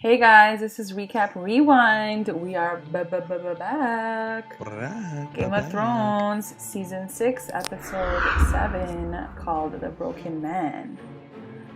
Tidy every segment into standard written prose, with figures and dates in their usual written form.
Hey guys, this is Recap Rewind. We are back. Game of Back. Thrones, Season 6, Episode 7, called The Broken Man.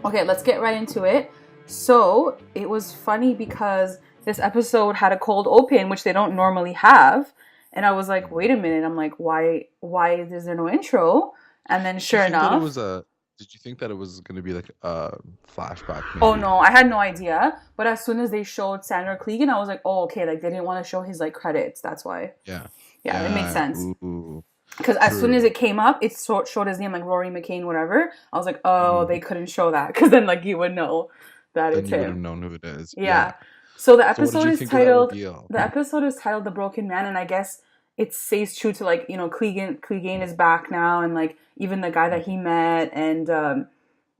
Okay, let's get right into it. So, it was funny because this episode had a cold open, which they don't normally have. And I was like, wait a minute. I'm like, why is there no intro? And then Did you sure think that it enough, was a? Did you think that it was going to be like a flashback, oh maybe? no, I had no idea. But as soon as they showed Sandra Clegane, I was like, oh, okay, like they didn't want to show his like credits. That's why. Yeah. Yeah, it makes Yeah. sense. Ooh. Because as soon as True. it came up, it showed his name like Rory McCain, whatever. I was like, oh, hmm they couldn't show that because then like you would know that Then it's you would have him. known who it is. Yeah. Yeah. So the So what did episode you is think of that titled reveal? The Broken Man, and I guess it stays true to like Clegane is back now, and like even the guy that he met, and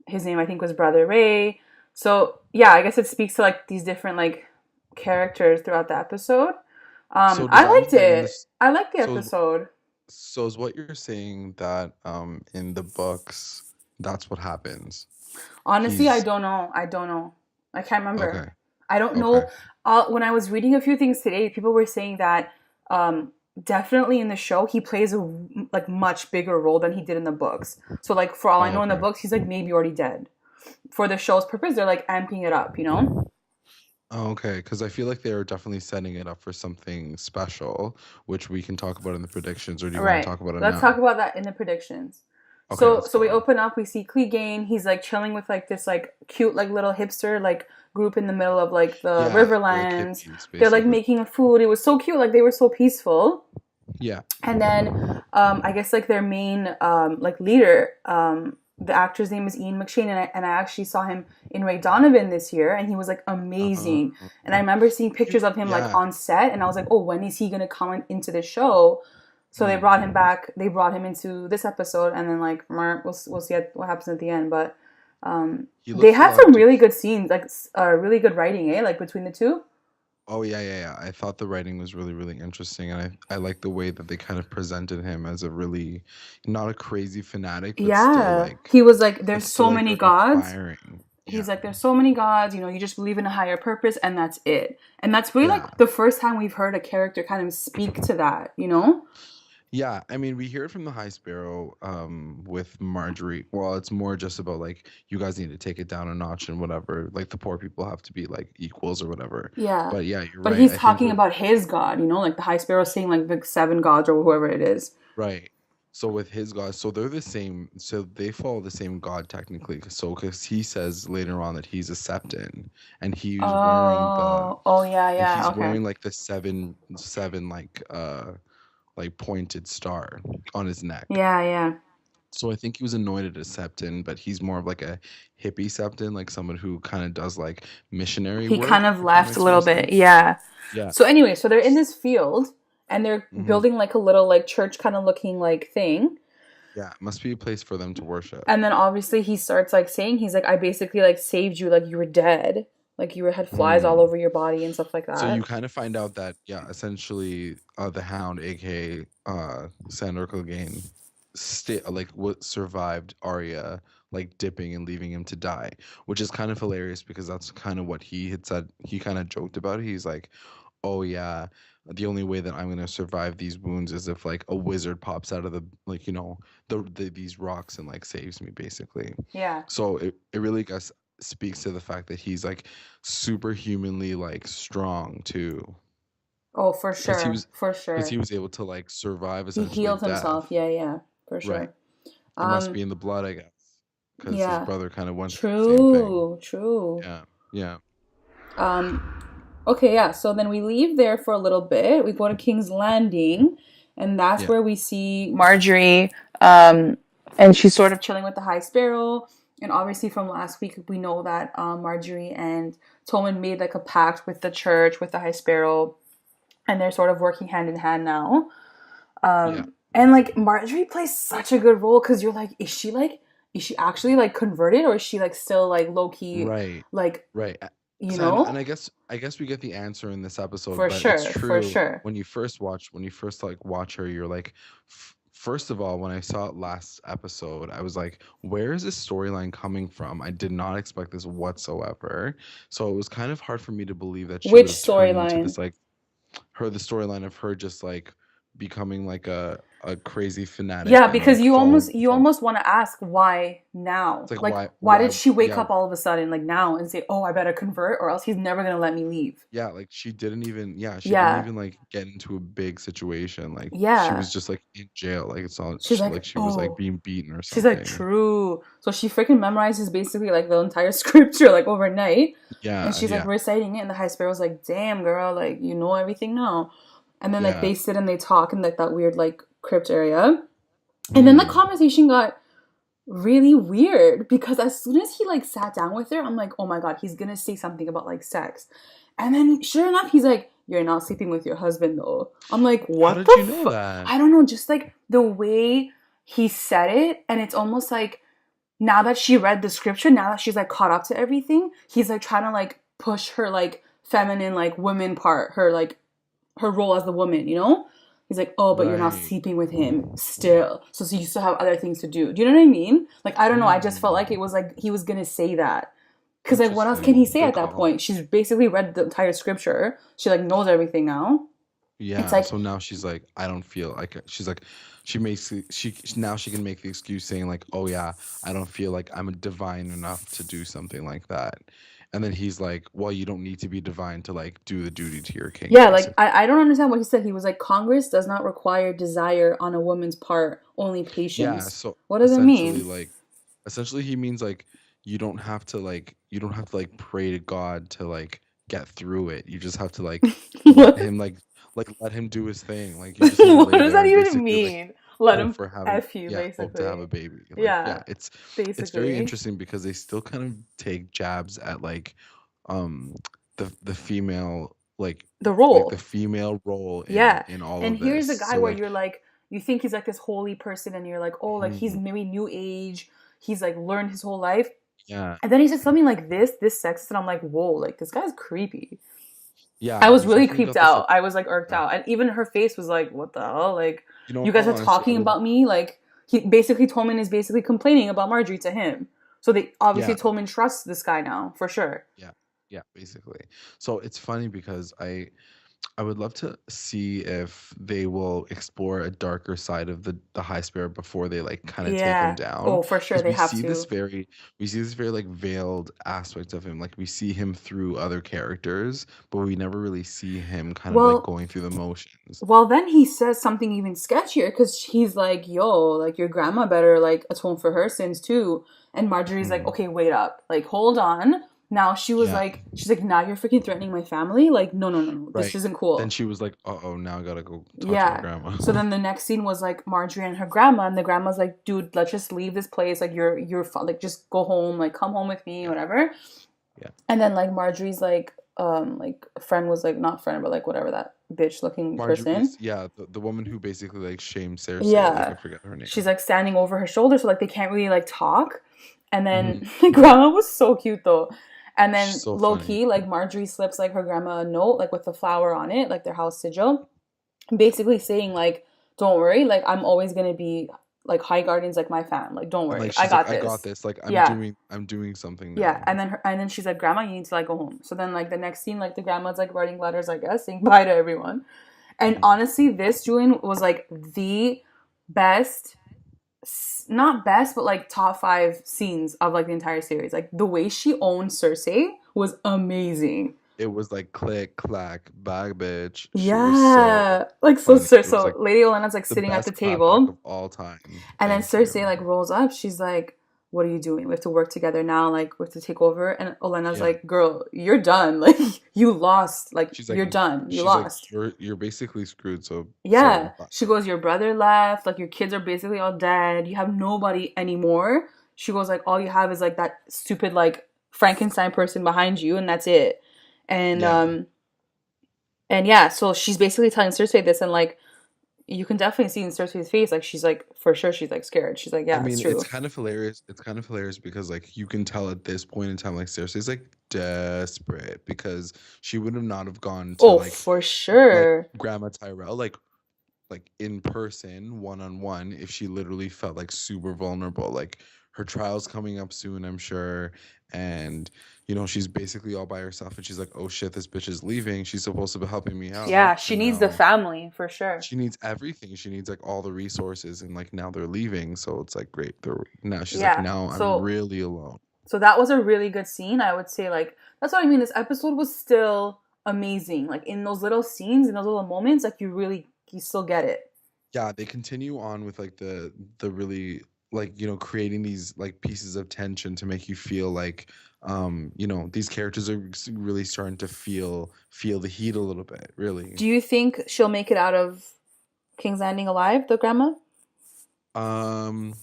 his name I think was Brother Ray. So yeah, I guess it speaks to like these different like characters throughout the episode. So does I that liked mean in it. this? I liked the So episode. so is what you're saying that in the books that's what happens? Honestly, I He's don't know. I don't know. I can't remember. okay. I don't Okay. know. When I was reading a few things today, people were saying that um, definitely in the show he plays a like much bigger role than he did in the books. So like for all I Oh, know in the okay. books, he's like maybe already dead. For the show's purpose, they're like amping it up, you know? Oh, okay, because I feel like they are definitely setting it up for something special, which we can talk about in the predictions, or do All you want to right. talk about it Let's talk now? about that in the predictions. Okay, So let's so we go. open up, we see Clegane. He's like chilling with like this like cute like little hipster like group in the middle of like the Yeah, they're like Riverlands. hippies, They're like basically. making food. It was so cute. Like they were so peaceful. Yeah. And then I guess like their main like leader, the actor's name is Ian McShane, and I actually saw him in Ray Donovan this year, and he was like Uh, amazing. And I remember seeing pictures of him like yeah. on set, and I was like, oh, when is he gonna come into the show? So they Hmm. brought him back. They brought him into this episode, and then like we'll see what happens at the end. But He they looks a had lot some different. really good scenes, like really good writing, eh? Like between the two. Oh yeah, yeah, yeah. I thought the writing was really, really interesting, and I like the way that they kind of presented him as a really not a crazy fanatic, Yeah, he was like, but there's still so like many really gods. inspiring. He's Yeah. like, there's so many gods, you just believe in a higher purpose, and that's it. And that's really Yeah. like the first time we've heard a character kind of speak to that, you know? Yeah, I mean, we hear it from the High Sparrow with Marjorie. Well, it's more just about like you guys need to take it down a notch and whatever. Like the poor people have to be like equals or whatever. Yeah. But yeah, you're But right. he's I think talking with about his god, like the High Sparrow saying like the seven gods or whoever it is. right. So with his god, so they're the same. So they follow the same god technically. So because he says later on that he's a Septon, and Oh, yeah, yeah, he's okay. wearing like the seven like pointed star on his neck. Yeah, yeah. So I think he was anointed as Septon, but he's more of like a hippie Septon, like someone who kind of does like missionary He kind work, of if that left a makes little more bit. sense. Yeah. Yeah. So anyway, so they're in this field and they're hmm building like a little like church kind of looking like thing. Yeah. It must be a place for them to worship. And then obviously he starts like saying he's like I basically like saved you like you were dead. Like you had flies all Mm. over your body and stuff like So you that. kind of find out that, yeah, essentially the Hound, aka Sandor Clegane, like what survived Aria like dipping and leaving him to die, which is kind of hilarious because that's kind of what he had said. He kind of joked about it. He's like, oh yeah, the only way that I'm gonna survive these wounds is if like a wizard pops out of the like these rocks and like saves me basically. Yeah. So it really guess speaks to the fact that he's like superhumanly like strong too, Oh, for because he sure. was For because sure. he was able to like survive He essentially healed himself. death. Yeah, yeah. For Right. sure. It must Um be in the blood, I guess, because his yeah. brother kind of went through the same thing. True. True. Yeah. Yeah. Um Okay, yeah. So then we leave there for a little bit. We go to King's Landing, and that's Yeah. where we see Marjorie, and she's sort of chilling with the High Sparrow. And obviously, from last week, we know that Marjorie and Tolman made like a pact with the church, with the High Sparrow, and they're sort of working hand in hand now. Yeah. And like Marjorie plays such a good role because you're like, is she actually like converted, or is she like still like low key, Right. like Right. you So and know? I guess we get the answer in this episode, For but it's sure, for true sure. when you first like watch her, you're like first of all, when I saw it last episode, I was like, where is this storyline coming from? I did not expect this whatsoever. So it was kind of hard for me to believe that she would Which have turned into storyline? this like the storyline of her just like becoming like a crazy fanatic Yeah, and because like falling you from almost want to ask why now? it's like Like, why why did she wake yeah up all of a sudden like now and say, "Oh, I better convert, or else he's never gonna let me leave." yeah like she didn't Yeah, even like get into a big situation. Like she yeah. was just like in jail. Like it's all She's like, like she was like "Oh." being beaten or She's like, something. "True." So she freaking memorizes basically like the entire scripture like overnight, and Yeah, she's like yeah, reciting it. And the high sparrow's like, "Damn, girl, like you know everything now." And then like yeah. they sit and they talk in like that weird like crypt area, and then the Mm. conversation got really weird because as soon as he like sat down with her, I'm like, oh my god, he's gonna say something about like sex. And then sure enough, he's like, you're not sleeping with your husband though. I'm like, How what did the you know fuck? that? I don't know, just like the way he said it, and it's almost like now that she read the scripture, now that she's like caught up to everything, he's like trying to like push her like feminine like woman part, her like her role as the woman, you know? He's like, oh, but you're not Right. sleeping with him still. So you still have other things to do. Do you know what I mean? Like, I don't know. I just felt like Mm. it was like he was going to say that. Because, like, what else can he Interesting. say Good at that call. point? She's basically read the entire scripture. She, like, knows everything now. It's Yeah. like, So now she's like, I don't feel like she's like, she makes she now she can make the excuse saying like, oh yeah, I don't feel like I'm divine enough to do something like that. And then he's like, well, you don't need to be divine to like do the duty to your king, yeah, like, basically. I don't understand what he said. He was like, Congress does not require desire on a woman's part, only Yeah. patience. So What does that mean? essentially he means like you don't have to like pray to God to like get through it. You just have to like let what him let him do his thing. Like you just need to lay does there that and even basically like mean? Let hope him for having F you, hope to have a basically. baby. Like yeah, Yeah, it's very basically. interesting because they still kind of take jabs at um the female The like the role. female role Yeah. in all And of this. here's a guy So where like you're like, you think he's like this holy person, and you're like, oh, like he's mhm, maybe new age. He's like learned his whole life. yeah, And then he says something like this sexist, and I'm like, whoa, like this guy's creepy. I yeah, was he's really definitely creeped got this like out. I was like irked yeah. out. And even her face was like, what the hell? Like, You know, you guys are honestly, I talking would about me? Like, he basically Tolman is basically complaining about Marjorie to him. So they obviously yeah, Tolman trusts this guy now, for sure. yeah, yeah, basically. So it's funny because I would love to see if they will explore a darker side of the High Sparrow before they like kind of take him Yeah. down. Oh, for sure. Because They have to. we see this very like veiled aspect of him. Like we see him through other characters, but we never really see him kind of like Well, going through the motions. Well, then he says something even sketchier because he's like, yo, like your grandma better like atone for her sins too. And Marjorie's like, Hmm. okay, wait up. Like, hold on. Now Yeah, she's like, now you're freaking threatening my family? Like, no, no, no, no. This right. isn't Then cool. she was like, "Uh-oh, now I gotta go talk to my Yeah. grandma." So then the next scene was like Marjorie and her grandma, and the grandma's like, dude, let's just leave this place. Like, like, just go home. Like, come home with me, Yeah, whatever. yeah. And then like Marjorie's like a friend was like, not friend, but like whatever, that bitch looking person. Marjorie's yeah, the woman who basically like shamed Cersei, like I Yeah. forget her She's name. like standing over her shoulder, so like they can't really like talk. And then Hmm. my grandma was so cute though. And She's then so low funny. key, like Marjorie slips like her grandma a note, like with the flower on it, like their house sigil, basically saying like, don't worry, like I'm always gonna be like High Guardian's like my fam. Like, don't And worry, like I she's like, got I got this. this. Like Yeah. I'm doing something Yeah. now. And then she's like, Grandma, you need to like go home. So then like the next scene, like the grandma's like writing letters, I guess, saying bye to everyone. And Mhm. honestly, this Julian was like the best, not best, but like top five scenes of like the entire series. Like the way she owned Cersei was amazing. It was like click clack bag bitch. She was so Yeah, like so, funny. so, It was so like Lady Olenna's like the sitting at the best clapback table, of all time. and then Thank Cersei you. like rolls up. She's like, "What are you doing? We have to work together now. Like we have to take over." And Olenna's Yeah. like, "Girl, you're done. Like you lost. Like She's like you're done. You she's like lost." you're basically screwed. So Yeah. bye. She goes, "Your brother left. Like your kids are basically all dead. You have nobody anymore." She goes, "Like all you have is like that stupid like Frankenstein person behind you, and that's it." And Yeah. and yeah, so she's basically telling Cersei this, and like you can definitely see in Cersei's face, like she's like for sure she's like scared. She's like, I yeah, it's mean, it's true. kind of hilarious. It's kind of hilarious because like you can tell at this point in time, like Cersei's like desperate because she would have not have gone to Oh, for like sure. Grandma Tyrell. Like like in person, one on one, if she literally felt like super vulnerable. Like her trial's coming up soon, I'm sure, and she's basically all by herself, and she's like, oh shit, this bitch is leaving. She's supposed to be helping me out, Yeah, she and needs the now family for sure. she needs everything. She needs like all the resources, and like now they're leaving, so it's like great. They're now she's like, Yeah. now I'm really alone. So that was a really good scene. I would say, like, that's what I mean. This episode was still amazing. Like in those little scenes, in those little moments, like you still get it. Yeah, they continue on with like the really like creating these like pieces of tension to make you feel like these characters are really starting to feel the heat a little bit, really. Do you think she'll make it out of King's Landing alive, the grandma? um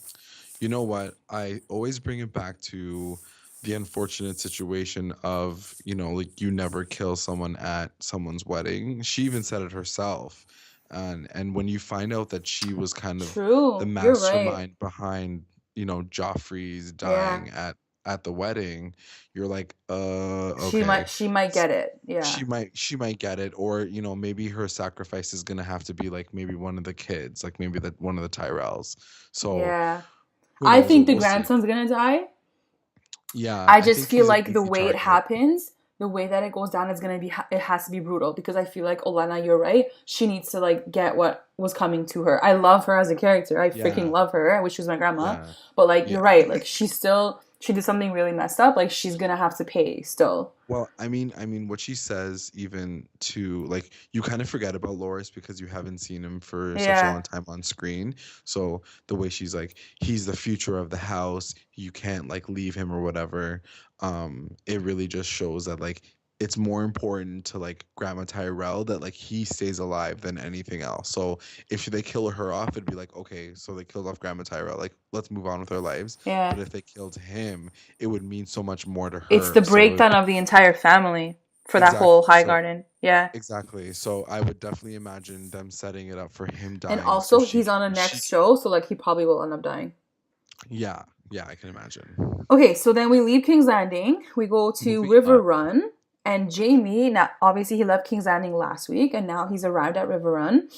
You know what? I always bring it back to the unfortunate situation of, like you never kill someone at someone's wedding. She even said it herself. And when you find out that she was kind of the True. You're right. mastermind behind, Joffrey's Yeah. dying at the wedding, you're like, She okay. might she might get it. Yeah. She might get it, or maybe her sacrifice is gonna have to be like maybe one of the kids, like maybe that one of the Tyrells. So Yeah. who I knows? think the We'll see. grandson's gonna die. Yeah, I I just think feel he's an like the easy way it target. happens, the way that it goes down is gonna be, it has to be brutal because I feel like Olena, you're right. She needs to like get what was coming to her. I love her as a character. I freaking Yeah, love her. I wish she was my grandma. yeah, But like yeah. you're right. Like she did something really messed up. Like she's gonna have to pay still. Well, I mean, what she says, even to like, you kind of forget about Loris because you haven't seen him for such a Yeah. long time on screen. So the way she's like, he's the future of the house. You can't like leave him or whatever. It really just shows that like it's more important to like Grandma Tyrell that like he stays alive than anything else. So if they kill her off, it'd be like, okay, so they killed off Grandma Tyrell. Like, let's move on with our lives. Yeah. But if they killed him, it would mean so much more to It's the her. breakdown of the entire family for that whole Exactly. High Garden. Yeah. Exactly. So I would definitely imagine them setting it up for him And dying so also he's on a next show, so like he probably will end up dying. yeah, yeah, I can imagine. Okay, so then we leave King's Landing. We go to Moving River up. Run. And Jamie, now obviously he left King's Landing last week and now he's arrived at River Run.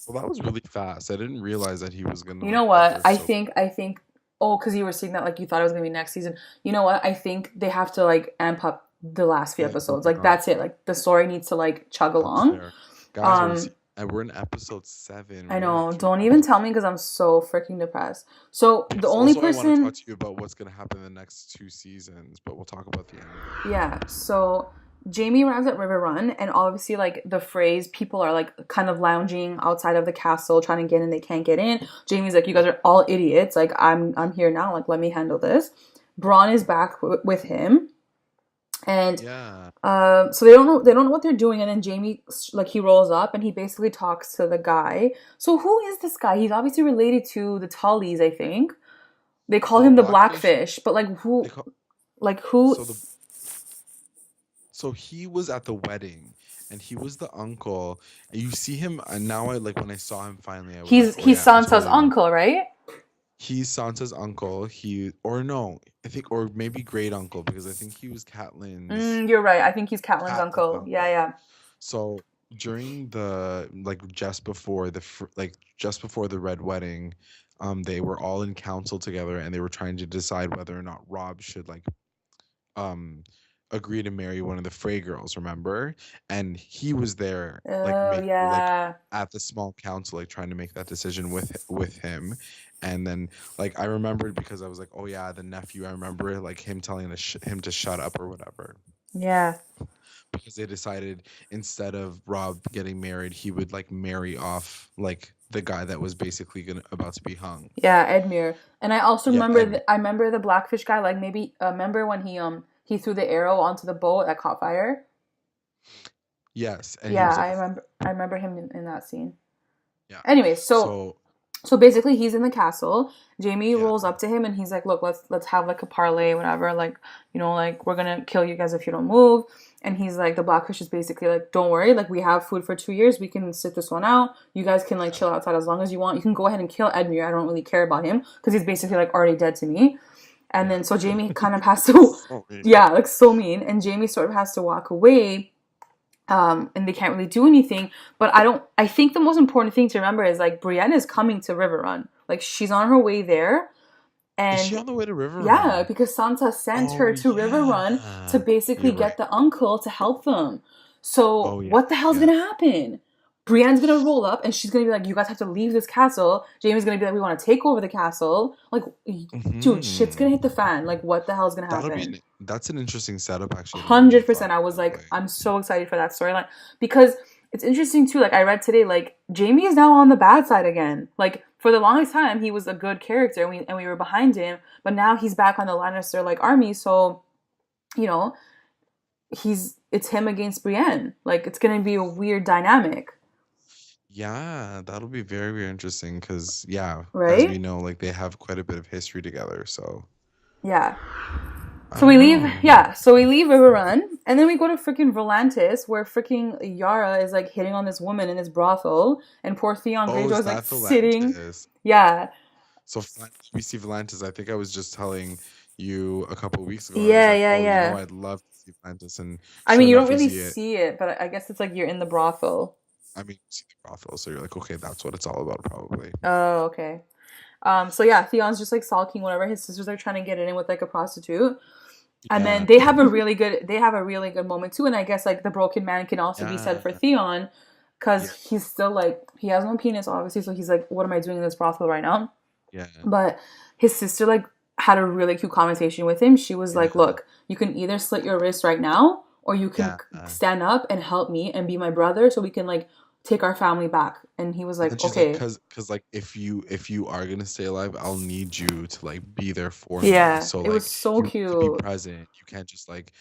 Well, that was really fast. I didn't realize that he was gonna You know like get what? there I so. think oh, because you were saying that like you thought it was gonna be next season. You know what? I think they have to like amp up the last few Yeah, oh episodes. my Like God, that's it. Like the story needs to like chug that's along. fair. Guys, Um we're in episode 7. I We only have know. 2 Don't even tell episodes. me because I'm so freaking depressed. So the Yes, only also I want to talk person, to you about what's gonna happen in the next 2 seasons, but we'll talk about the end of it. yeah. So Jamie arrives at River Run, and obviously, like the phrase, people are like kind of lounging outside of the castle, trying to get in. They can't get in. Jamie's like, "You guys are all idiots. Like I'm here now. Like let me handle this." Braun is back with him, and Yeah. so they don't know what they're doing. And then Jamie, like he rolls up and he basically talks to the guy. So who is this guy? He's obviously related to the Tullys, I think. They call So the him the Blackfish, Blackfish, but like they who? call Like who? so the so he was at the wedding, and he was the uncle, and you see him, and now I like when I saw him finally, I was like, oh He's yeah, I Sansa's totally remember. uncle, right? He's Sansa's uncle. He or no, I think, or maybe great uncle, because I think he was You're right. I think he's Catelyn's Catelyn's uncle. Yeah, uncle. yeah. So during the like just before the red wedding, they were all in council together, and they were trying to decide whether or not Rob should like um agree to marry one of the Frey girls, remember? And he was there like Oh, yeah. at the small council, like trying to make that decision with him. And then like I remembered because I was like, oh yeah, the nephew, I remember like him telling him to shut up or whatever, Yeah. because they decided instead of Rob getting married, he would like marry off like the guy that was basically about to be hung. Yeah, Edmure. And I also Yeah, remember and I remember the Blackfish guy, like maybe remember when he threw the arrow onto the boat that caught fire? yes, and he Yeah, was like, I remember him in that scene. yeah. Anyway, so So so basically he's in the castle. Jamie yeah, rolls up to him and he's like, "Look, let's have like a parlay, whatever. Like, like we're gonna kill you guys if you don't move." And he's like, the Blackfish is basically like, "Don't worry, like we have food for 2 years. We can sit this one out. You guys can like yeah, chill outside as long as you want. You can go ahead and kill Edmure. I don't really care about him because he's basically like already dead to me." And yeah. then so Jamie kind of has to, So mean. yeah, like so mean. And Jamie sort of has to walk away. And they can't really do anything. But I think the most important thing to remember is like Brienne is coming to Riverrun. Like she's on her way there. Is she And on the way to yeah, Riverrun? because Sansa sent Oh her to Riverrun to yeah. basically You're get right. the uncle to help them. So Oh yeah. what the hell's Yeah. gonna happen? Brienne's gonna roll up and she's gonna be like, "You guys have to leave this castle." Jamie's gonna be like, "We want to take over the castle." Like, dude, shit's gonna Hmm. hit the fan. Like, what the hell's gonna That'll be happen? that's an interesting setup. Actually, I never really thought 100%. I of it was that like, way. I'm so excited for that storyline because it's interesting too. Like I read today, like Jamie is now on the bad side again. Like for the longest time, he was a good character and we were behind him, but now he's back on the Lannister like army. So you know, it's him against Brienne. Like it's gonna be a weird dynamic, Yeah, that'll be very, very interesting because, yeah, as we right? know, like they have quite a bit of history together. So Yeah. I So don't we leave, know. yeah. So we leave Riverrun, and then we go to freaking Volantis, where freaking Yara is like hitting on this woman in this brothel, and poor Theon Oh, Greyjoy is is like that sitting. Volantis? Yeah, So we see Volantis. I think I was just telling you a couple weeks ago. I was yeah, like, yeah, oh, yeah. I'd love to see Volantis, and I sure mean, you don't enough, you really see it. see it, but I guess it's like you're in the brothel. I mean, you see the brothel, so you're like, okay, that's what it's all about, probably. Oh, okay. So yeah, Theon's just like sulking whenever his sisters are trying to get it in with like a prostitute. And then Yeah, they have a really good moment too. And I guess like the broken man can also be said yeah, for Theon because yeah, he's still like he has no penis obviously, so he's like, what am I doing in this brothel right now? yeah, But his sister like had a really cute conversation with him. She was like, yeah, look, you can either slit your wrist right now or you can yeah. stand up and help me and be my brother so we can like take our family back. And he was And then like, she's like, okay. cause like if you are gonna stay alive, I'll need you to like be there for me. Yeah, So it was like so you need to be cute. present. You can't just like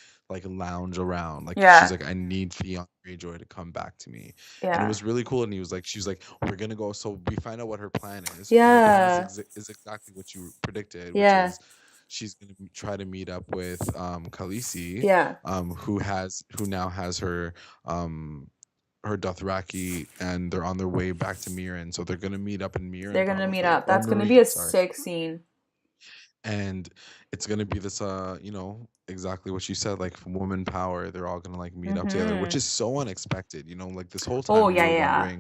lounge around. Like she's Yeah, like, I need Theon Greyjoy to come back to me. And it yeah, was really cool. And he was like, she was like, we're gonna go. So we find out what her plan is. And her plan yeah, is exactly what you predicted, which yeah, is she's gonna try to meet up with Khaleesi, yeah. who now has her Dothraki, and they're on their way back to Mirren. So they're gonna meet up in They're Mirren gonna meet probably, up. or That's gonna be Marine, a sorry. sick scene. And it's gonna be this, exactly what you said, like woman power. They're all gonna like meet up together, which Mm-hmm. is so unexpected. Like this whole Oh time yeah, yeah,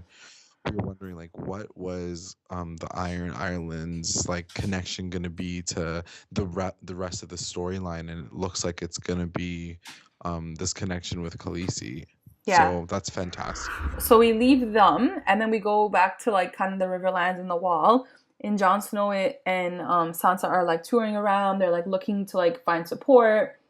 we were wondering like what was the Iron Islands like connection gonna be to the rest of the storyline, and it looks like it's gonna be this connection with Khaleesi. yeah. So that's fantastic. So we leave them, and then we go back to like kind of the Riverlands and the Wall. And Jon Snow and Sansa are like touring around. They're like looking to like find support.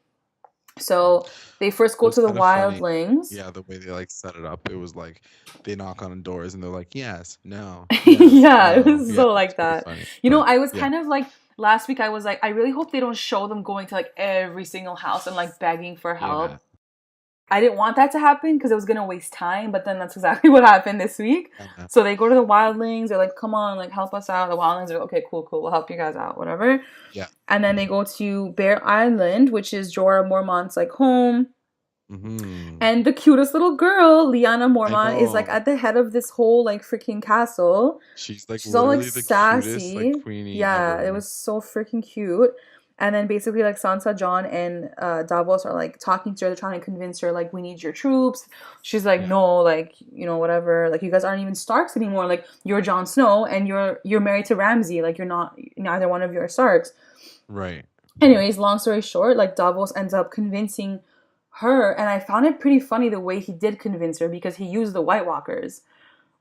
So they first It go was to the kind of funny. Wildlings. Yeah, the way they like set it up. It was like they knock on doors and they're like, yes, no, yes, Yeah, it no. was Yeah, so it's like pretty that. funny. You know, But I was yeah, kind of like last week. I was like, I really hope they don't show them going to like every single house and like begging for yeah, help. I didn't want that to happen because it was gonna waste time, but then that's exactly what happened this week. yeah, So they go to the wildlings, they're like, come on, like help us out. The wildlings are okay, cool, cool, we'll help you guys out, whatever. yeah. And then they go to Bear Island, which is Jorah Mormont's like home. Hmm. And the cutest little girl, Lyanna I Mormont, is like know. at the head of this whole like freaking castle. She's like She's all like literally the cutest like sassy. queenie Yeah, it ever. was so freaking cute. And then basically like Sansa, Jon, and Davos are like talking to her, they're trying to convince her like we need your troops. She's like, Yeah, no, like whatever. Like you guys aren't even Starks anymore. Like you're Jon Snow and you're married to Ramsay. Like you're not neither one of you are Starks. right. Anyways, long story short, like Davos ends up convincing her, and I found it pretty funny the way he did convince her because he used the White Walkers,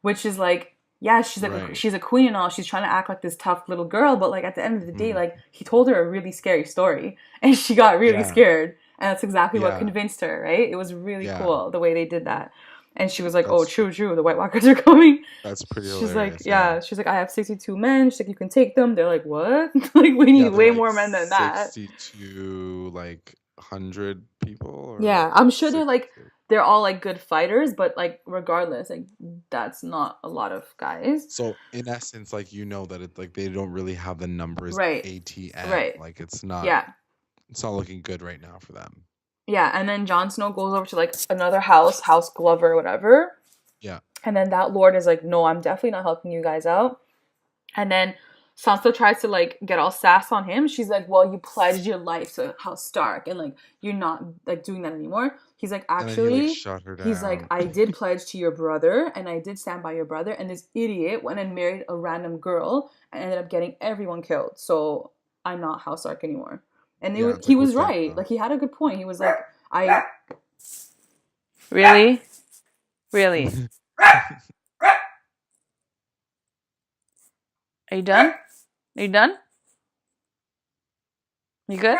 which is like, yeah, Right. she's a queen and all. She's trying to act like this tough little girl, but like at the end of the day, Mm. like he told her a really scary story, and she got really Yeah, scared, and that's exactly what yeah, convinced her, right? It was really yeah. cool the way they did that, and she was like, "Oh, That's true, true, the White Walkers are coming." that's pretty She's like, hilarious. Yeah. "Yeah," she's like, "I have 62 men." She's like, "You can take them." They're like, "What?" Like, we need Yeah, they're way like more men than that. 62 like 100 people or like Yeah, I'm sure 62. they're all like good fighters, but like regardless, like that's not a lot of guys. So in essence, like that it like they don't really have the numbers Right. ATM. Right. Like Yeah. it's not looking good right now for them. Yeah, and then Jon Snow goes over to like another house, House Glover, whatever. Yeah. And then that lord is like, "No, I'm definitely not helping you guys out." And then Sansa tries to like get all sass on him. She's like, "Well, you pledged your life to House Stark, and like you're not like doing that anymore." He's like, And then he like actually, shut her he's like, down. I did pledge to your brother and I did stand by your brother. And this idiot went and married a random girl and ended up getting everyone killed. So I'm not House Stark anymore. And Yeah, it's he like was within right. Like, he had a good point. He was like, I. Really? Are you done? Are you done? You good?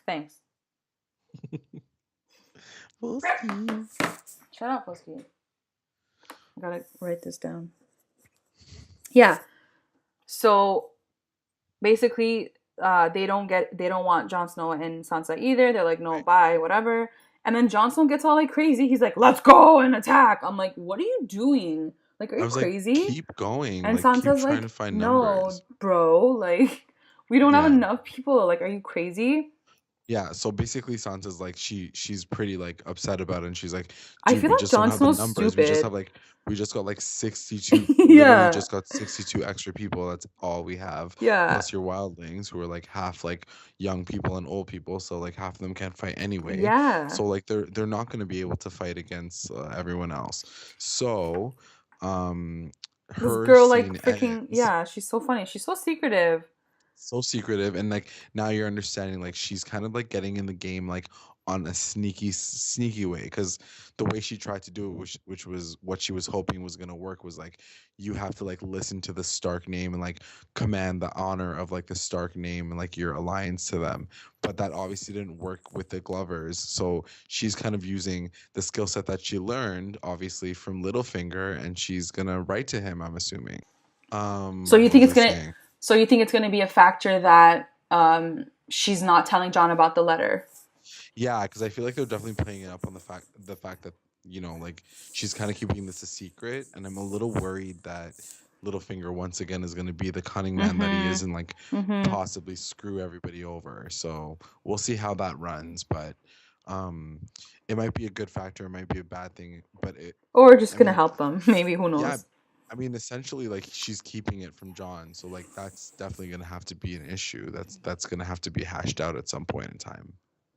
Thanks. Wolski. Shut up, Whiskey. I gotta write this down. Yeah. So basically, they don't want Jon Snow and Sansa either. They're like, no, bye, whatever. And then Jon Snow gets all like crazy. He's like, let's go and attack. I'm like, what are you doing? Like, are I you was like, crazy? keep going, And like keep Sansa's trying to like, find no, numbers. bro, like, we don't have Yeah. enough people. Like, are you crazy? Yeah, so basically Sansa's like she's pretty like upset about it and she's like, I dude, feel we like just don't Jon have the Snow's numbers. stupid. We just got like 62, literally Yeah. just got 62 extra people. That's all we have. Yeah. Plus your wildlings who are like half like young people and old people, so like half of them can't fight anyway. Yeah. So like they're not going to be able to fight against everyone else. So This her girl, like, scene freaking, ends yeah, she's so funny. She's so secretive. so secretive and like now you're understanding like she's kind of like getting in the game like on a sneaky way because the way she tried to do it which was what she was hoping was going to work was like you have to like listen to the Stark name and like command the honor of like the Stark name and like your alliance to them, but that obviously didn't work with the Glovers, so she's kind of using the skill set that she learned obviously from Littlefinger and she's gonna write to him, I'm assuming. So you What think was it's I gonna saying? so you think it's gonna be a factor that she's not telling John about the letter. Yeah, because I feel like they're definitely playing it up on the fact that like she's kind of keeping this a secret, and I'm a little worried that Littlefinger once again is going to be the cunning man that he is, Mm-hmm. and like Mm-hmm. possibly screw everybody over. So we'll see how that runs, but um, it might be a good factor, it might be a bad thing, but Or just I gonna mean, help them. Maybe, who yeah, knows? I mean, essentially, like she's keeping it from John, so like that's definitely going to have to be an issue. That's going to have to be hashed out at some point in time.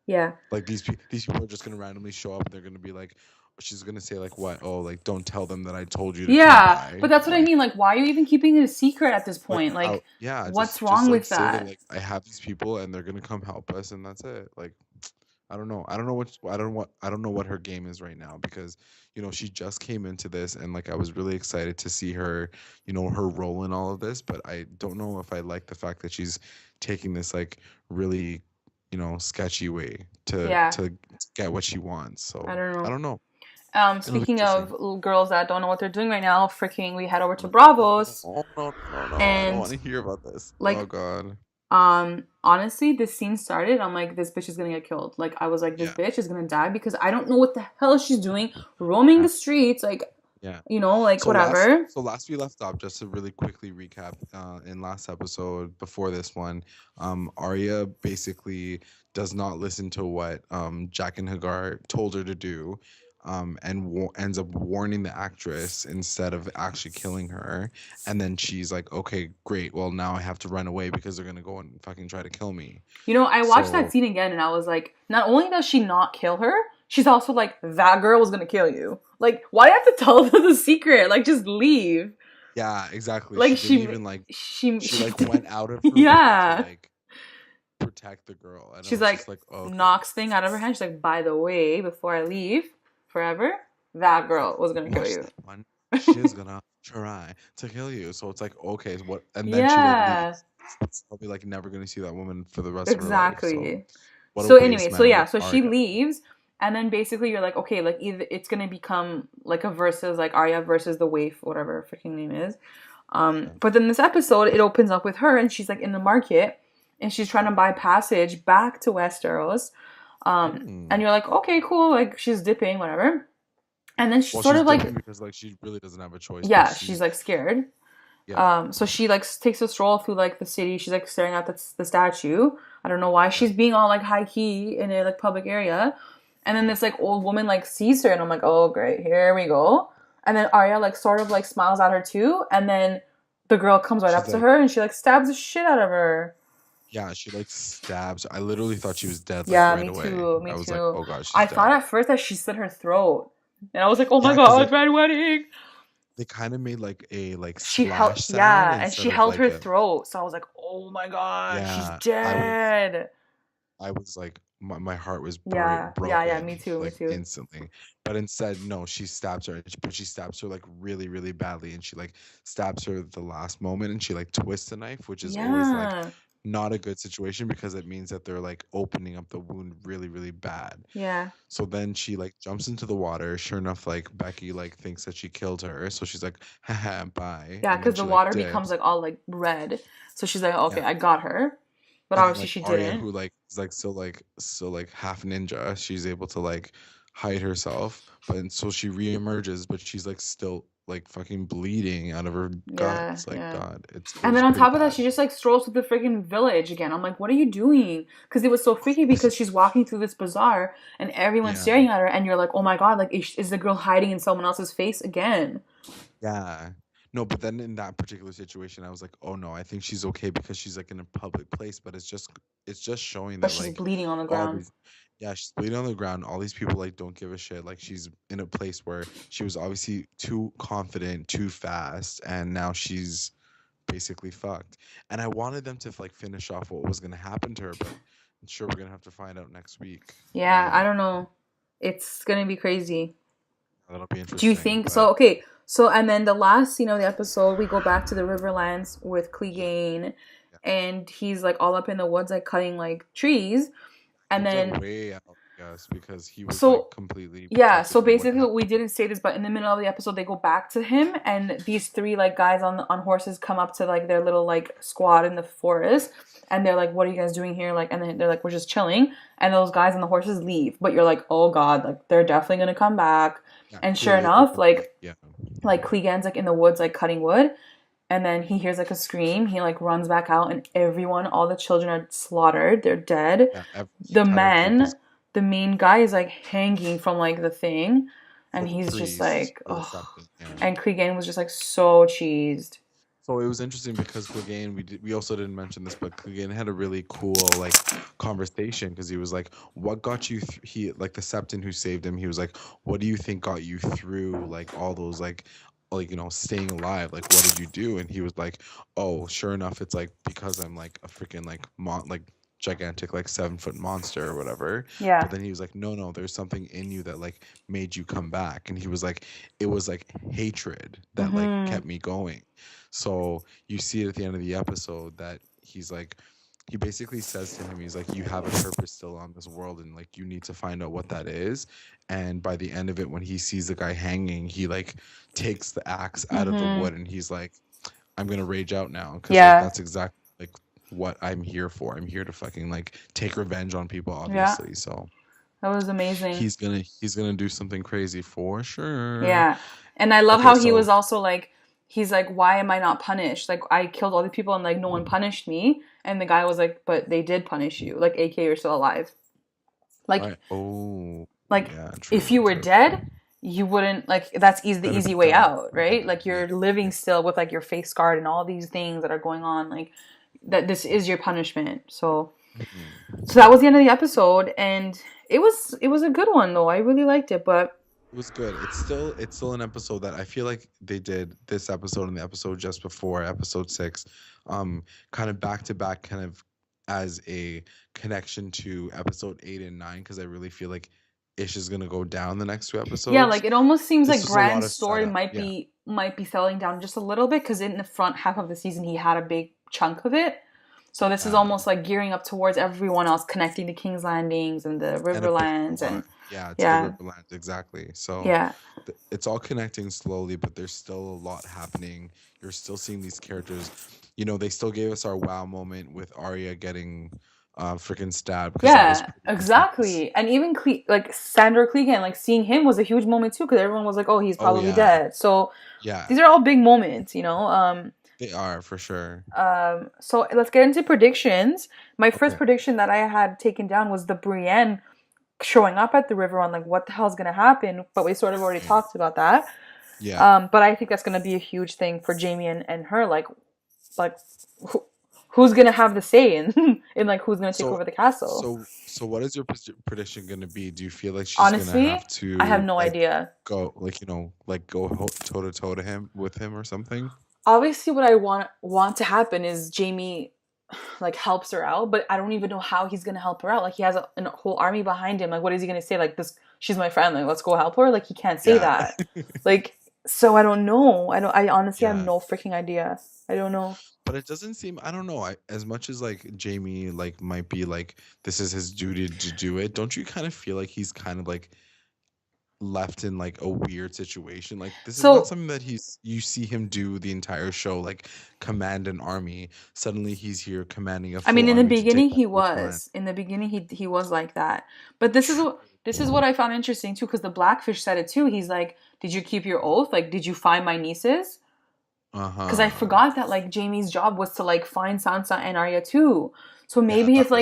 Yeah. Like these people are just gonna randomly show up and they're gonna be like, she's gonna say like what? Oh, like don't tell them that I told you to come Yeah. by. But that's what I mean. Like, why are you even keeping it a secret at this Like point? Like, out, yeah, what's just wrong like with say that that? like I have these people and they're gonna come help us and that's it. Like I don't know. I don't know what her game is right now because she just came into this and like I was really excited to see her, her role in all of this, but I don't know if I like the fact that she's taking this like really, sketchy way to Yeah. to get what she wants. I So, don't I know. don't know. It'll be Speaking of interesting. little girls that don't know what they're doing right now, freaking, we head over to No, Bravos, no, no, no. I don't and want to hear about this. Oh like, God. honestly, this scene started. I'm like, this bitch is gonna get killed. Like, I was like, this Yeah. bitch is gonna die because I don't know what the hell she's doing, roaming Yeah. the streets, like, Yeah. like whatever. So last we left off, just to really quickly recap, in last episode before this one, Arya basically does not listen to what Jack and Hagar told her to do, and ends up warning the actress instead of actually killing her. And then she's like, okay, great. Well, now I have to run away because they're gonna go and fucking try to kill me. I watched that So scene again and I was like, not only does she not kill her, she's also like, that girl was gonna kill you. Like, why do you have to tell her the secret? Like, just leave. yeah, exactly. Like, She didn't even like. She she like went out of her way to yeah. like protect the girl, and I She's was like, just like, oh, okay. knocks thing out of her hand. She's like, by the way, before I leave forever, that girl was gonna kill Watch you. that one. She's gonna try to kill you. So it's like, okay, so what? And then she like Yeah, leaves. It's probably like never gonna see that woman for the rest of her life. So exactly. what a So waste, anyway, so man. yeah, With so she Arya. leaves, and then basically you're like, okay, like either it's gonna become like a versus, like Arya versus the waif, whatever her freaking name is. Yeah. But then this episode, it opens up with her, and she's like in the market, and she's trying to buy passage back to Westeros. And Mm. you're like, okay, cool, like she's dipping, whatever. And then she Well, sort she's of like, dipping because like she really doesn't have a choice, but yeah, she's she's like scared. yeah. So she like takes a stroll through like the city. She's like staring at the statue. I don't know why Yeah. she's being all like high key in a like public area. And then this like old woman like sees her, and I'm like, oh great, here we go. And then Arya like sort of like smiles at her too, and then the girl comes right up She's to like, her and she like stabs the shit out of her. Yeah, she like stabs. I literally thought she was dead like Yeah, right me away. too. Me I was like, too. oh god, she's I dead. thought at first that she slit her throat, and I was like, "Oh my Yeah, because god, like red wedding!" they kind of made like a like She held, splash sound yeah, and instead she of held like her a throat. So I was like, "Oh my god, she's yeah. dead." I was like my heart was Yeah, yeah, yeah. Me broken too. Me like too. instantly. But instead, no, she stabs her, but she stabs her like really, really badly, and she like stabs her at the last moment, and she like twists the knife, which is always like Yeah, not a good situation because it means that they're like opening up the wound really, really bad. yeah, So then she like jumps into the water. Sure enough, like Becky like thinks that she killed her, so she's like, haha, bye. yeah. And then Because the she like water becomes dips. like all like red. So she's like, "Okay, Yeah. I got her," but And then obviously like she Arya, didn't. who like is like so like half ninja, she's able to like hide herself, but and so she reemerges, but she's like still like fucking bleeding out of her Yeah, guts. Like yeah. God, it And was then on pretty top of that, bad. she just like strolls through the freaking village again. I'm like, what are you doing? Because it was so freaky because she's walking through this bazaar and everyone's Yeah, staring at her, and you're like, oh my god, like is the girl hiding in someone else's face again? yeah. No, but then in that particular situation, I was like, oh no, I think she's okay because she's like in a public place, but it's just showing But that she's like bleeding on the all ground. these yeah, she's bleeding on the ground. All these people like don't give a shit. Like she's in a place where she was obviously too confident, too fast, and now she's basically fucked. And I wanted them to like finish off what was gonna happen to her, but I'm sure we're gonna have to find out next week. Yeah, Right? I don't know. It's gonna be crazy. That'll be Do you interesting. think so? But Okay, so and then the last scene of the episode, we go back to the Riverlands with yeah, Clegane, yeah. and he's like all up in the woods, like cutting like trees, He and was like then way out, yes, because he was like so completely yeah, protected so from what basically happened. we didn't say this, but in the middle of the episode they go back to him, and these three like guys on horses come up to like their little like squad in the forest, and they're like, what are you guys doing here? Like, and then they're like, we're just chilling, and those guys on the horses leave, but you're like, oh god, like they're definitely gonna come back. Yeah, And sure clearly they're enough, gonna like yeah. like Clegan's like in the woods like cutting wood, and then he hears like a scream. He like runs back out, and everyone, all the children are slaughtered. They're dead. Yeah, the The entire group is man, the main guy is like hanging from like the thing, and from the he's just trees like, for the oh. septum. Yeah. And Clegane was just like so cheesed. So it was interesting because Clegane, we also didn't mention this, but Clegane had a really cool like conversation because he was like, "What got you?" He like the Septon who saved him. He was like, "What do you think got you through like all those like you know staying alive? Like what did you do?" And he was like, "Oh, sure enough, it's like because I'm like a freaking like like gigantic like 7 foot monster or whatever." Yeah. But then he was like, "No, no, there's something in you that like made you come back." And he was like, "It was like hatred that like Mm-hmm. kept me going." So you see it at the end of the episode that he's like, he basically says to him, he's like, you have a purpose still on this world, and like you need to find out what that is. And by the end of it, when he sees the guy hanging, he like takes the axe out of the Mm-hmm. wood, and he's like, I'm gonna rage out now because like Yeah. that's exactly like what I'm here for. I'm here to fucking like take revenge on people, Yeah. obviously. So That was amazing. he's gonna do something crazy for sure. Yeah. And I love Okay, how he so was also like, he's like, why am I not punished? Like, I killed all these people and like no one punished me. And the guy was like, but they did punish you. Like, AK, you're still alive. Like, right. Oh like yeah, if true, you were true. dead, you wouldn't like that's easy the That'd easy be way done. out, right? Like Yeah, you're living yeah. still with like your face scarred and all these things that are going on. Like that this is your punishment. Mhm. So that was the end of the episode, and it was a good one though. I really liked it, but It was good. It's still an episode that I feel like they did this episode and the episode just before episode 6, kind of back to back, kind of as a connection to episode 8 and 9, because I really feel like Ish is gonna go down the next 2 yeah, episodes. like it almost seems This like was a lot Brand's of story setup. might Yeah, be settling down just a little bit because in the front half of the season he had a big chunk of it. So this is yeah, almost like gearing up towards everyone else connecting to King's Landings and the and a bigger Riverlands one. and Yeah, to the yeah, Riverlands exactly. So yeah. it's all connecting slowly, but there's still a lot happening. You're still seeing these characters. You know, they still gave us our wow moment with Arya getting freaking stabbed because that was Yeah, pretty intense. exactly. And even like Sandor Clegane, like seeing him was a huge moment too, because everyone was like, "Oh, he's Oh probably yeah, dead." So yeah, these are all big moments, you know. they are for sure. So let's get into predictions. My first Okay. prediction that I had taken down was the Brienne showing up at the river on like what the hell's gonna happen, but we sort of already Mm. talked about that. Yeah. But I think that's gonna be a huge thing for Jamie and her. Like who, who's gonna have the say in in like who's gonna take So over the castle? so what is your prediction going to be? Do you feel like she's going to have Honestly, I have to no like idea. go like like go toe to toe to him with him or something? Obviously, what I want to happen is Jamie like helps her out, but I don't even know how he's gonna help her out. Like he has a whole army behind him. Like what is he gonna say? Like this, she's my friend. Like let's go help her. Like he can't say Yeah. that. Like so, I don't know. I don't. I honestly have Yeah. no freaking idea. I don't know. But it doesn't seem, I don't know, as much as like Jamie like might be like this is his duty to do it, don't you kind of feel like he's kind of like left in like a weird situation? Like this is not So something that you see him do the entire show, like command an army. Suddenly he's here commanding a I full mean, in the army to take beginning, he over this land. was. In the beginning, he was like that. But this is what I found interesting too, because the Blackfish said it too. He's like, "Did you keep your oath? Like, did you find my nieces?" Because I Uh-huh. forgot that like Jamie's job was to like find Sansa and Arya too. So Yeah, maybe that if was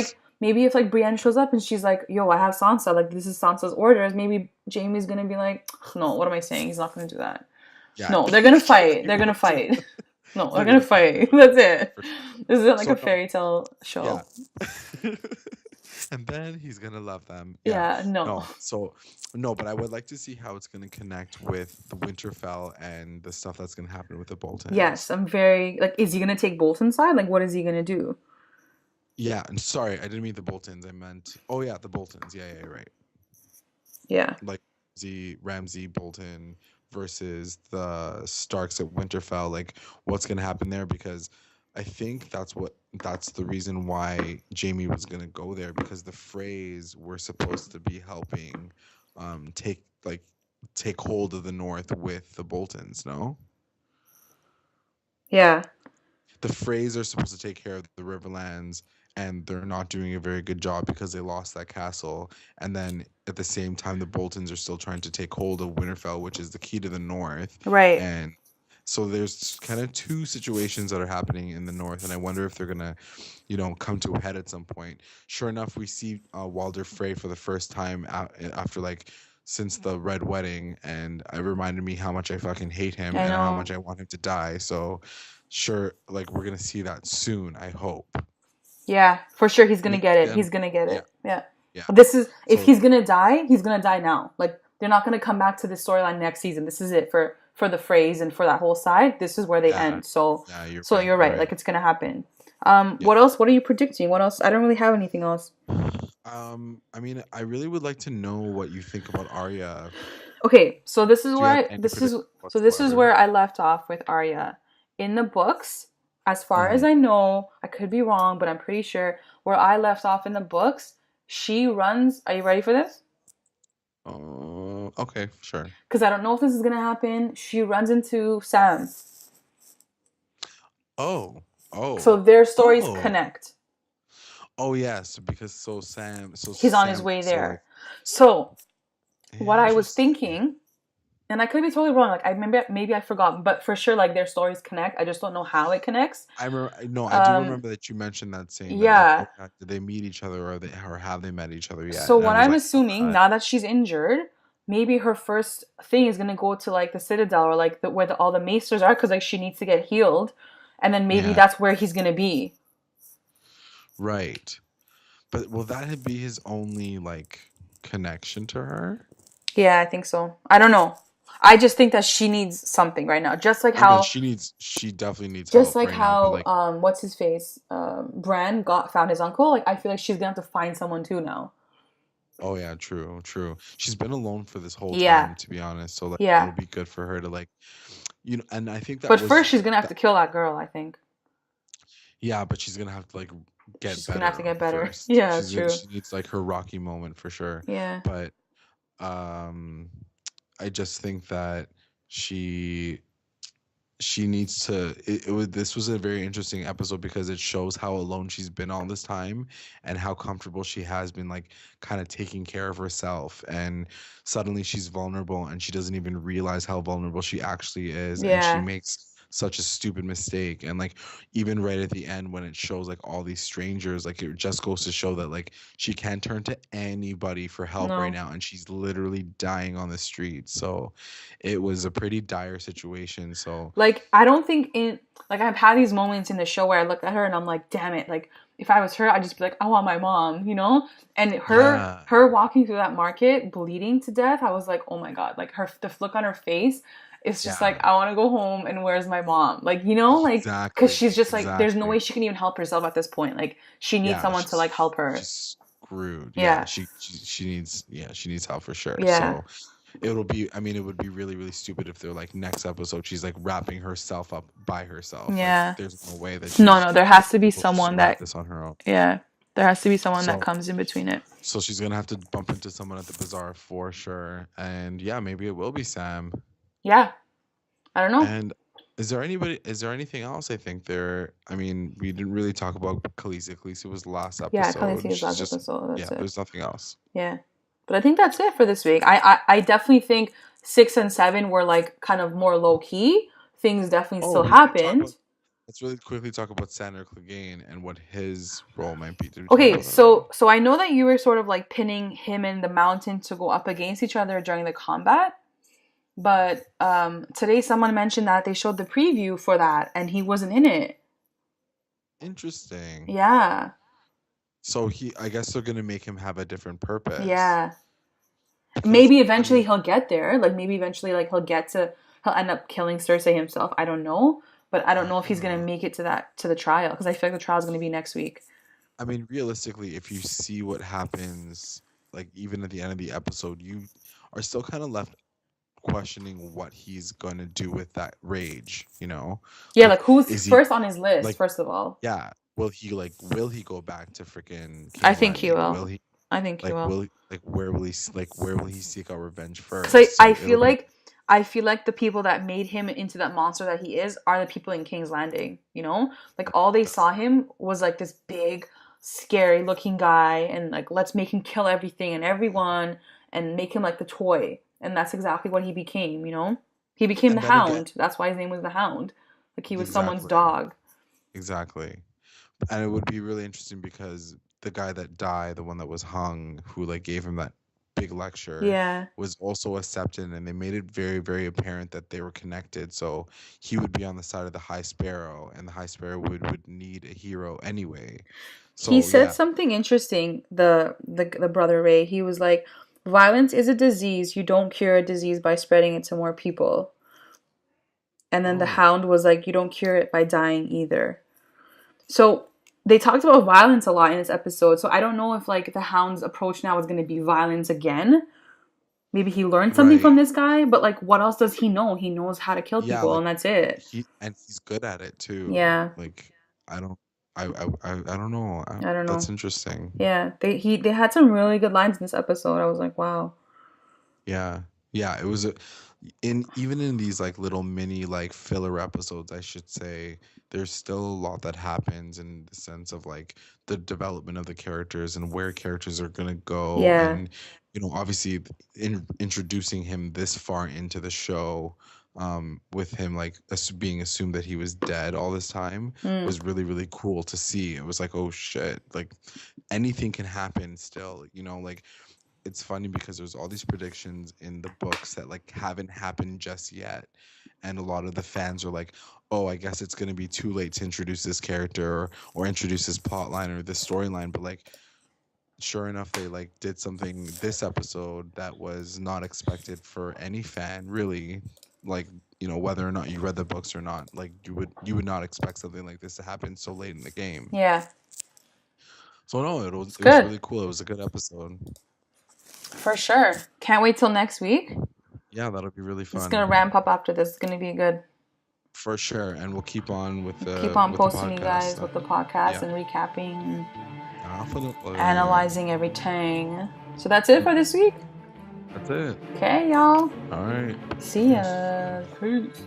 like Brienne shows up and she's like, "Yo, I have Sansa. Like, this is Sansa's orders." Maybe Jamie's gonna be like, "No, what am I saying? He's not gonna do that." yeah. No, they're gonna fight. He They're gonna won't do fight. that. No, they're They're gonna gonna fight. fight. That's it. For sure. This isn't like a So no, fairy tale yeah. show. And then he's gonna love them. Yeah. Yeah, no. No. So no, but I would like to see how it's gonna connect with the Winterfell and the stuff that's gonna happen with the Yes, Boltons. I'm very like. Is he gonna take Bolton's side? Like, what is he gonna do? Yeah, and sorry, I didn't mean the Boltons. I meant, oh yeah, the Boltons. Yeah, yeah, right. Yeah, Like Ramsay Bolton versus the Starks at Winterfell. Like, what's gonna happen there? Because I think that's the reason why Jamie was gonna go there, because the Freys were supposed to be helping take take hold of the North with the Boltons. No, yeah, the Freys are supposed to take care of the Riverlands, and they're not doing a very good job because they lost that castle. And then at the same time, the Boltons are still trying to take hold of Winterfell, which is the key to the North. right. And so there's kind of two situations that are happening in the North, and I wonder if they're gonna, come to a head at some point. Sure enough, we see Walder Frey for the first time after like since the Red Wedding, and it reminded me how much I fucking hate him I and how know. much I want him to die. So sure, like we're gonna see that soon, I hope. Yeah, for sure he's And gonna get it. again, He's gonna get yeah, it. Yeah. yeah. This is if So he's gonna die now. Like they're not gonna come back to this storyline next season. This is it for the phrase and for that whole side. This is where they yeah, end. So yeah, you're so right. you're You're right. right. Like it's gonna happen. Yeah. What else? What are you predicting? What else? I don't really have anything else. I mean, I really would like to know what you think about Arya. Okay, so this is Do you where have I any this is predictions so this is whatsoever? where I left off with Arya. In the books, as far as Hmm. I know, I could be wrong, but I'm pretty sure where I left off in the books, she runs. Are you ready for this? Okay, sure. Because I don't know if this is gonna happen. She runs into Sam, Oh, so oh, their stories oh, connect. oh, yes. Because He's on his way So there. So what I was interesting. thinking, and I could be totally wrong. Like I maybe I forgot, but for sure, like their stories connect. I just don't know how it connects. I remember. No, I do Um, remember that you mentioned that, saying that like, oh yeah. God, did they meet each other, or have they met each other yet? So And I what was I'm like, assuming now that she's injured, maybe her first thing is gonna go to like the Citadel or like where all the Maesters are, because like she needs to get healed, and then maybe yeah, that's where he's gonna be. right. But will that be his only like connection to her? Yeah, I think so. I don't know. I just think that she needs something right now. I mean, she definitely needs Just help like right now. But how like, what's his face? Bran got found his uncle. Like I feel like she's gonna have to find someone too now. oh yeah, true, true. She's been alone for this whole Yeah. time, to be honest. So like, Yeah. it'll be good for her to like, and I think that But was first she's gonna have that. to kill that girl, I think. Yeah, but she's gonna have to like get She's gonna have to better get better. first. Yeah, true. She needs like her Rocky moment for sure. Yeah. But um, I just think that she needs to. This was a very interesting episode because it shows how alone she's been all this time, and how comfortable she has been, like kind of taking care of herself, and suddenly she's vulnerable and she doesn't even realize how vulnerable she actually is, and she Yeah. makes such a stupid mistake. And like even right at the end when it shows like all these strangers, like it just goes to show that like she can't turn to anybody for help right No. now, and she's literally dying on the street. So it was a pretty dire situation. So Like, I don't think like, I've had these moments in the show where I look at her and I'm like, damn it. Like, if I was her, I'd just be like, I want my mom, you know? And yeah, her walking through that market, bleeding to death, I was like, oh my God. Like, the look on her face, it's just yeah, like, I want to go home and where's my mom? Like, you know? Like, because exactly, she's just like, there's no exactly. way she can even help herself at this point. Like, she needs Yeah, someone to, like, help her. she's screwed. Yeah, Yeah. she needs, yeah, she needs help for sure. Yeah. So it'll be, I mean, it would be really really stupid if they're like next episode she's like wrapping herself up by herself. Like Yeah. there's no way that No, she's no, there has to be able to just someone wrap that, this on her own. yeah, there has to be someone that So comes in between it. so she's gonna have to bump into someone at the bazaar for sure. And yeah, maybe it will be Sam. Yeah. I don't know. And is there anything else? I think there, I mean, we didn't really talk about Khaleesi. Khaleesi was the last Yeah, episode. Khaleesi's She's last just, episode. That's yeah, it. there's nothing else. Yeah. But I think that's it for this week. I definitely think 6 and 7 were like kind of more low key. Things definitely Oh, still we should talk about, happened. let's really quickly talk about Senator Clegane and what his role might be. Did we talk Okay, about that already? so I know that you were sort of like pinning him and the mountain to go up against each other during the combat. But today someone mentioned that they showed the preview for that and he wasn't in it. Interesting. Yeah. So I guess they're gonna make him have a different purpose. Yeah. Because Maybe I eventually mean, he'll get there. Like maybe eventually like he'll end up killing Cersei himself. I don't know. But I don't know if he's gonna uh, make it to the trial because I feel like the trial's gonna be next week. I mean, realistically, if you see what happens, like even at the end of the episode, you are still kind of left questioning what he's gonna do with that rage. You know, Yeah, like like who's is he first on his list, like, first of all. yeah? Will he go back to freaking I King's think he Landing? will. Will he I think he will. like where will where will he seek out revenge Because I, first? I So feel it'll be like I feel like the people that made him into that monster that he is are the people in King's Landing, you know? Like all they that's saw him was like this big, scary looking guy and like let's make him kill everything and everyone and make him like the toy. And that's exactly what he became, you know? He became the and then again, Hound. That's why his name was the Hound. Like he was someone's exactly, dog. exactly. And it would be really interesting because the guy that died, the one that was hung, who like gave him that big lecture, Yeah. was also a Septon, and they made it very, very apparent that they were connected. So he would be on the side of the High Sparrow, and the High Sparrow would need a hero anyway. He So said yeah, something interesting, the brother Ray. He was like, violence is a disease. You don't cure a disease by spreading it to more people. And then the oh Hound was like, you don't cure it by dying either. So they talked about violence a lot in this episode. So I don't know if like the Hound's approach now is going to be violence again. Maybe he learned something from right, this guy, but like what else does he know? He knows how to kill yeah, people like and that's it. he's good at it too. Yeah, Like I don't, I don't know. I don't know. That's interesting. Yeah, they had some really good lines in this episode. I was like, wow. Yeah. Yeah, it was a, in even in these like little mini like filler episodes, I should say, there's still a lot that happens in the sense of like the development of the characters and where characters are gonna go, Yeah. and obviously in introducing him this far into the show, with him like being assumed that he was dead all this time Mm. was really really cool to see. It was like, oh shit, like anything can happen still, like it's funny because there's all these predictions in the books that like haven't happened just yet, and a lot of the fans are like, oh, I guess it's going to be too late to introduce this character, or introduce this plot line or this storyline. But like sure enough, they like did something this episode that was not expected for any fan really. Like, whether or not you read the books or not, like you would not expect something like this to happen so late in the game. Yeah. So no, It's it was good. really cool. It was a good episode. For sure. Can't wait till next week. Yeah, that'll be really It's fun. gonna ramp up after this. It's gonna be good. For sure, and we'll keep on with Keep the on posting you podcast guys stuff. with the podcast Yeah, and recapping and definitely. analyzing everything. So that's it for this week. That's it. Okay, y'all. All right. See Peace. ya. Peace.